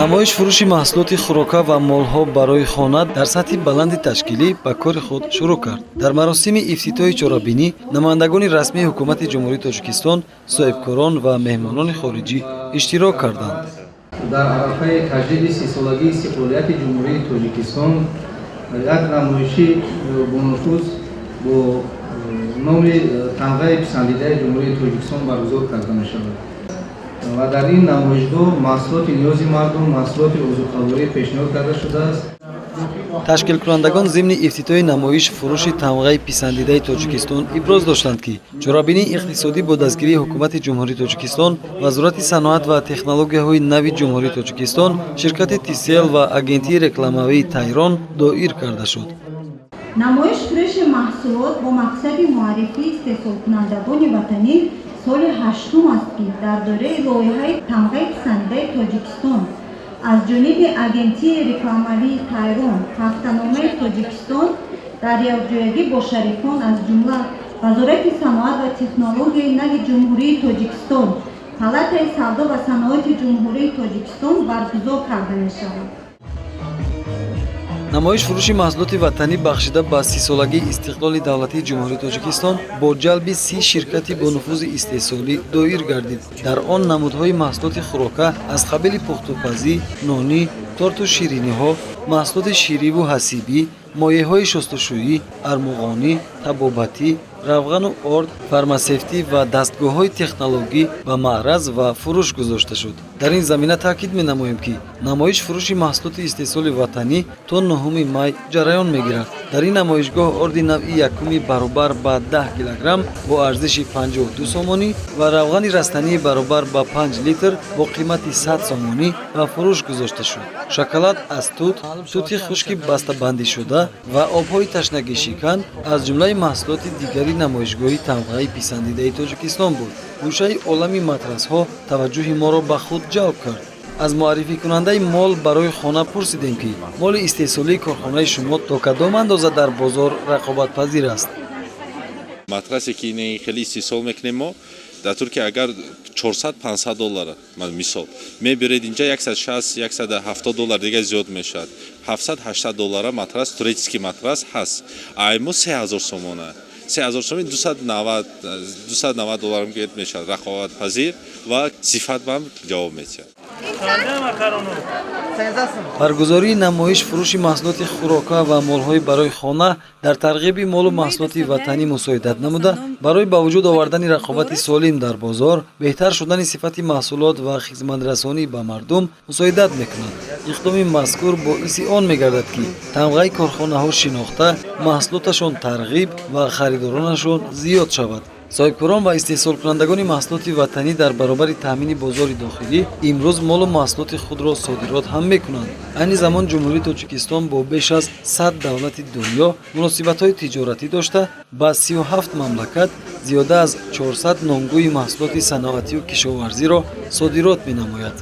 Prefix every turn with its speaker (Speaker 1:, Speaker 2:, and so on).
Speaker 1: намоиш фурӯши маҳсулоти хӯрока ва молҳо барои хона дар сатҳи баланди ташкилӣ ба кори худ шурӯъ кард. Дар маросими ифтитоҳи чорабинӣ намояндагони расмии ҳукумати ҷумҳурии Тоҷикистон, соҳибкорон ва меҳмонони хориҷӣ иштирок карданд.
Speaker 2: дар арафаи таҷдиди сисолагии истиқлолияти ҷумҳурии Тоҷикистон як намоиши бонуфуз бо номи тамғаи писандидаи ҷумҳурии Тоҷикистон баргузор карда мешавад. ва дар ин намоишгоҳ маҳсулоти ниёзи мардум, маҳсулоти озуқаворӣ пешниҳод карда шудааст.
Speaker 1: ташкилкунандагон зимни ифтитоҳи намоиш фурӯши тамғаи писандидаи Тоҷикистон иброз доштанд, ки ҷорабинии иқтисодӣ бо дастгирии ҳукумати ҷумҳурии Тоҷикистон, Вазорати саноат ва технологияҳои нави ҷумҳурии Тоҷикистон, ширкати Тисел ва агентии рекламавии Тайрон доир карда шуд.
Speaker 3: намоиш фурӯши маҳсулот бо мақсади муаррифии истеҳсолкунандагони ватанӣ соли 8-ум аст, ки дар дораи лоиҳаи тамғаи писандидаи Тоҷикистон аз ҷониби агентии рекламавии Тайрон, ҳафтаномаи Тоҷикистон дар якҷоягӣ бо шарикон аз ҷумла Вазорати саноат ва технологияи нави ҷумҳурии Тоҷикистон, Палатаи савдо ва саноати ҷумҳурии Тоҷикистон баргузор карда мешавад.
Speaker 1: намоиш фурӯши маҳсулоти ватанӣ бахшида ба 30-солагии истиқлоли давлатии ҷумҳурии Тоҷикистон бо ҷалби 30 ширкати бо нуфузи истеҳсолӣ доир гардид. Дар он намудҳои маҳсулоти хӯрока аз қабили пухтупазӣ, нонӣ, торту шириниҳо, маҳсулоти шириву ҳасибӣ, моеъҳои шустушӯӣ, армуғонӣ, табобатӣ, равғану орд, фармасевтӣ ва дастгоҳҳои технологӣ ба маъраз ва фурӯш гузошта шуд. Дар ин замина таъкид менамоем, ки намоиш фурӯши маҳсулоти истеҳсоли ватанӣ то 9 май ҷараён мегирад. Дар ин намоишгоҳ орди навъи якуми баробар ба 10 килограмм бо арзиши 52 сомонӣ ва равғани растании баробар ба 5 литр бо қимати 100 сомонӣ ба фурӯш гузошта шуд. Шоколад аз тут, тути хушки бастабандишуда ва обҳои ташнагишикан аз ҷумлаи маҳсулоти дигари намоишгоҳи тамғаи писандидаи Тоҷикистон буд. гӯшаи олами матрасҳо таваҷҷӯҳи моро ба худ ҷалб кард. аз муаррификунандаи мол барои хона пурсидем, ки моли истеҳсолии корхонаи шумо то кадом андоза дар бозор рақобатпазир аст?
Speaker 4: матрасе ки ин хеле истеҳсол мекунем мо дар Туркия агар $400-500 мисол мебиред инҷа $160-170 дигар зиёд мешавад. $700-800 матрас, турецкий матрас ҳаст. Аймо 3000 сомона. 3000 сомон $290 гирд мешавад. Рақобатпазир ва сифатманд ҷавоб медиҳад.
Speaker 1: баргузории намоиш фурӯши маҳсулоти хӯрока ва молҳои барои хона дар тарғиби молу маҳсулоти ватанӣ мусоидат намуда, барои ба вуҷуд овардани рақобати солим дар бозор, беҳтар шудани сифати маҳсулот ва хизматрасонӣ ба мардум мусоидат мекунад. иқдоми мазкур боиси он мегардад, ки тамғаи корхонаҳо шинохта, маҳсулоташон тарғиб ва харидоронашон зиёд шавад. соҳибкорон ва истеҳсолкунандагони маҳсулоти ватанӣ дар баробари таъмини бозори дохилӣ имрӯз молу маҳсулоти худро содирот ҳам мекунанд. айни замон ҷумҳурии Тоҷикистон бо беш аз 100 давлати дунё муносибатҳои тиҷоратӣ дошта, ба 37 мамлакат зиёда аз 400 номгӯи маҳсулоти саноатию кишоварзиро содирот менамояд.